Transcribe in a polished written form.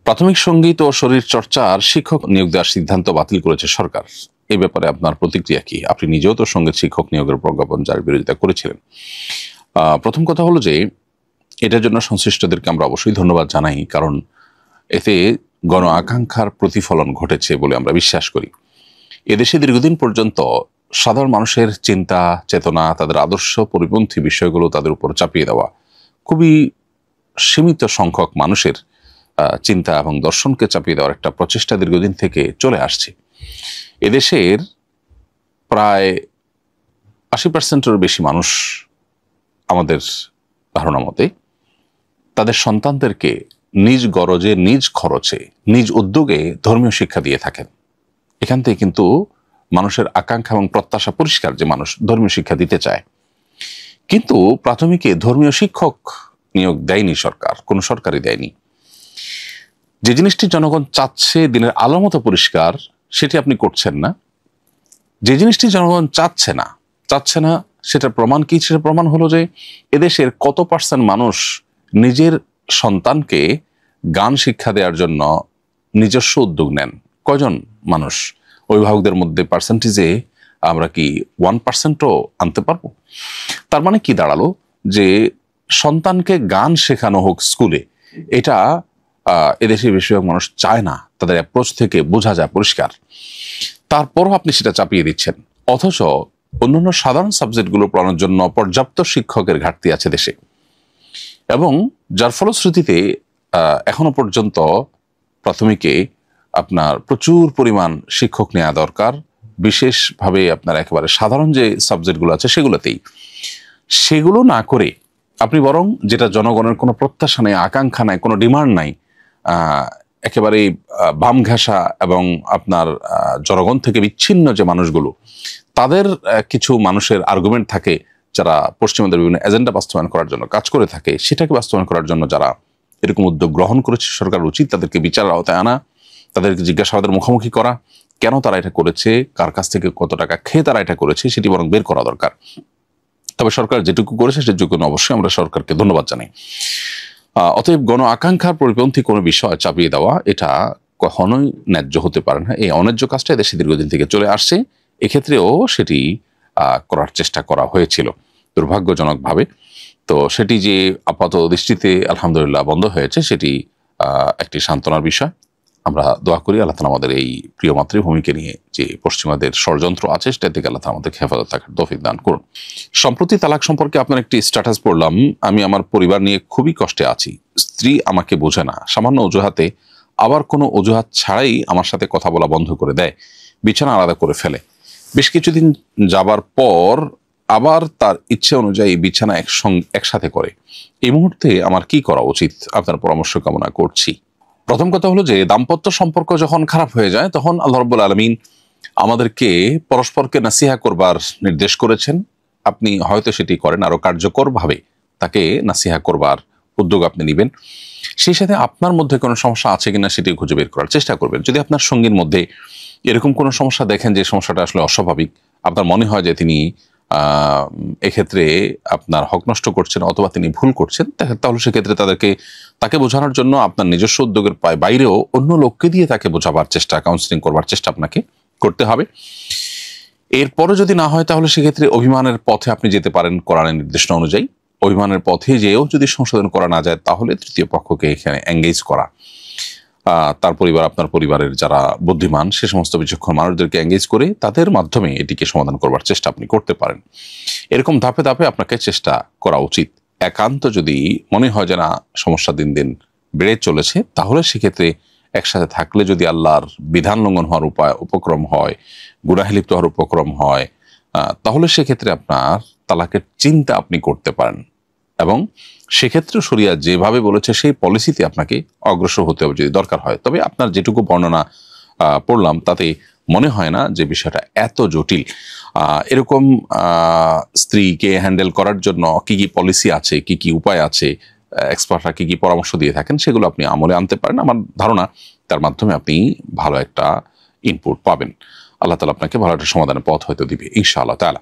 প্রাথমিক সঙ্গীত ও শরীর চর্চার শিক্ষক নিয়োগ দেওয়ার সিদ্ধান্ত বাতিল করেছে সরকার। এই ব্যাপারে আপনার প্রতিক্রিয়া কি? আপনি নিজেও তো সঙ্গীত শিক্ষক নিয়োগের প্রজ্ঞাপন জারির বিরোধিতা করেছিলেন। প্রথম কথা হলো যে এটার জন্য সংশ্লিষ্টদেরকে আমরা অবশ্যই ধন্যবাদ জানাই, কারণ এতে গণ আকাঙ্ক্ষার প্রতিফলন ঘটেছে বলে আমরা বিশ্বাস করি। এদেশে দীর্ঘদিন পর্যন্ত সাধারণ মানুষের চিন্তা চেতনা, তাদের আদর্শ পরিপন্থী বিষয়গুলো তাদের উপর চাপিয়ে দেওয়া, খুবই সীমিত সংখ্যক মানুষের চিন্তা এবং দর্শনকে চাপিয়ে দেওয়ার একটা প্রচেষ্টা দীর্ঘদিন থেকে চলে আসছে। এদেশের প্রায় 80%-এর বেশি মানুষ আমাদের ধারণা মতে তাদের সন্তানদেরকে নিজ গরজে, নিজ খরচে, নিজ উদ্যোগে ধর্মীয় শিক্ষা দিয়ে থাকেন। এখান থেকে কিন্তু মানুষের আকাঙ্ক্ষা এবং প্রত্যাশা পরিষ্কার যে মানুষ ধর্মীয় শিক্ষা দিতে চায়। কিন্তু প্রাথমিকে ধর্মীয় শিক্ষক নিয়োগ দেয়নি সরকার, কোনো সরকারই দেয়নি। যে জিনিসটি জনগণ চাচ্ছে দিনের আলো মতো পরিষ্কার, সেটি আপনি করছেন না। যে জিনিসটি জনগণ চাচ্ছে না সেটার প্রমাণ কি? সেটা প্রমাণ হলো যে এদেশের কত % মানুষ নিজের সন্তানকে গান শিক্ষা দেওয়ার জন্য নিজস্ব উদ্যোগ নেন। কয়জন মানুষ? অভিভাবকদের মধ্যে পার্সেন্টেজে আমরা কি 1%ও আনতে পারবো? তার মানে কি দাঁড়ালো? যে সন্তানকে গান শেখানো হোক স্কুলে, এটা এদেশের বেশিরভাগ মানুষ চায় না। তাদের অ্যাপ্রোচ থেকে বোঝা যায় পরিষ্কার। তারপরও আপনি সেটা চাপিয়ে দিচ্ছেন, অথচ অন্যান্য সাধারণ সাবজেক্টগুলো পড়ানোর জন্য পর্যাপ্ত শিক্ষকের ঘাটতি আছে দেশে, এবং যার ফলশ্রুতিতে এখনো পর্যন্ত প্রাথমিকে আপনার প্রচুর পরিমাণ শিক্ষক নেওয়া দরকার। বিশেষভাবে আপনার একেবারে সাধারণ যে সাবজেক্টগুলো আছে সেগুলো না করে আপনি বরং যেটা জনগণের কোনো প্রত্যাশা নেই, আকাঙ্ক্ষা নাই, কোনো ডিমান্ড নাই, একেবারে বাম ঘেঁষা এবং আপনার জনগণ থেকে বিচ্ছিন্ন যে মানুষগুলো, তাদের কিছু মানুষের আর্গুমেন্ট থাকে যারা পশ্চিমাদের বিভিন্ন এজেন্ডা বাস্তবায়ন করার জন্য কাজ করে থাকে, সেটাকে বাস্তবায়ন করার জন্য যারা এরকম উদ্যোগ গ্রহণ করেছে, সরকার উচিত তাদেরকে বিচারের আওতায় আনা, তাদেরকে জিজ্ঞাসাবাদের মুখোমুখি করা, কেন তারা এটা করেছে, কার কাছ থেকে কত টাকা খেয়ে তারা এটা করেছে, সেটি বরং বের করা দরকার। তবে সরকার যেটুকু করেছে সেটুকু অবশ্যই আমরা সরকারকে ধন্যবাদ জানাই। অতএব গণ আকাঙ্ক্ষার পরিপন্থী কোনো বিষয় চাপিয়ে দেওয়া, এটা কখনোই ন্যায্য হতে পারে না। এই অন্যায্য কাজটা দেশে দীর্ঘদিন থেকে চলে আসছে। এক্ষেত্রেও সেটি করার চেষ্টা করা হয়েছিল দুর্ভাগ্যজনকভাবে। তো সেটি যে আপাত দৃষ্টিতে আলহামদুলিল্লাহ বন্ধ হয়েছে, সেটি একটি সান্ত্বনার বিষয়। আমরা দোয়া করি আল্লাহ তাআলা আমাদের এই প্রিয় মাতৃভূমিকে নিয়ে যে পশ্চিমাদের ষড়যন্ত্র আছে সেটা থেকে আল্লাহ তাআলা আমাদেরকে হেফাজত থাকার তৌফিক দান করুন। সম্প্রতি তালাক সম্পর্কে আপনার একটি স্ট্যাটাস পড়লাম, আমি আমার পরিবার নিয়ে খুবই কষ্টে আছি। স্ত্রী আমাকে বোঝে না, সামান্য অজুহাতে, আবার কোনো অজুহাত ছাড়াই আমার সাথে কথা বলা বন্ধ করে দেয়, বিছানা আলাদা করে ফেলে। বেশ কিছুদিন যাবার পর আবার তার ইচ্ছে অনুযায়ী বিছানা একসাথে করে। এই মুহূর্তে আমার কি করা উচিত? আপনার পরামর্শ কামনা করছি। প্রথম কথা হলো যে দাম্পত্য সম্পর্ক যখন খারাপ হয়ে যায়, তখন আল্লাহ রাব্বুল আলামিন আমাদেরকে পরস্পরকে নাসিহা করবার নির্দেশ করেছেন। আপনি হয়তো সেটি করেন, আরো কার্যকরভাবে তাকে নাসিহা করবার উদ্যোগ আপনি নেবেন। সেই সাথে আপনার মধ্যে কোনো সমস্যা আছে কিনা সেটি খুঁজে বের করার চেষ্টা করবেন। যদি আপনার সঙ্গীর মধ্যে এরকম কোনো সমস্যা দেখেন যে সমস্যাটা আসলে অস্বাভাবিক, আপনার মনে হয় যে তিনি এক্ষেত্রে আপনার হক নষ্ট করছেন অথবা তিনি ভুল করছেন, তাহলে সেক্ষেত্রে তাকে বোঝানোর জন্য আপনার নিজস্ব উদ্যোগের বাইরেও অন্য লোককে দিয়ে তাকে বোঝাবার চেষ্টা, কাউন্সিলিং করবার চেষ্টা আপনাকে করতে হবে। এরপরে যদি না হয়, তাহলে সেক্ষেত্রে অভিমানের পথে আপনি যেতে পারেন কোরআনের নির্দেশনা অনুযায়ী। অভিমানের পথে যেও যদি সংশোধন করা না যায়, তাহলে তৃতীয় পক্ষকে এখানে এঙ্গেজ করা, তার পরিবার, আপনার পরিবারের যারা বুদ্ধিমান সে সমস্ত বিচক্ষণ মানুষদেরকে এঙ্গেজ করে তাদের মাধ্যমে এটিকে সমাধান করবার চেষ্টা আপনি করতে পারেন। এরকম ধাপে ধাপে আপনাকে চেষ্টা করা উচিত। একান্ত যদি মনে হয় যে না সমস্যা দিন দিন বেড়ে চলেছে, তাহলে সেক্ষেত্রে একসাথে থাকলে যদি আল্লাহর বিধান লঙ্ঘন হওয়ার উপক্রম হয়, গুনাহে লিপ্ত হওয়ার উপক্রম হয়, তাহলে সেক্ষেত্রে আপনার তালাকের চিন্তা আপনি করতে পারেন, এবং সেক্ষেত্রে শরিয়া যেভাবে বলেছে সেই পলিসিতে আপনাকে অগ্রসর হতে হবে যদি দরকার হয়। তবে আপনার যেটুকু বর্ণনা পড়লাম তাতে মনে হয় না যে বিষয়টা এত জটিল। এরকম স্ত্রীকে হ্যান্ডেল করার জন্য কি কি পলিসি আছে, কি কি উপায় আছে, এক্সপার্টরা কি কি পরামর্শ দিয়ে থাকেন, সেগুলো আপনি আমলে আনতে পারেন। আমার ধারণা তার মাধ্যমে আপনি ভালো একটা ইনপুট পাবেন। আল্লাহ তাআলা আপনাকে ভালো একটা সমাধানের পথ হয়তো দিবে ইনশাআল্লাহ তাআলা।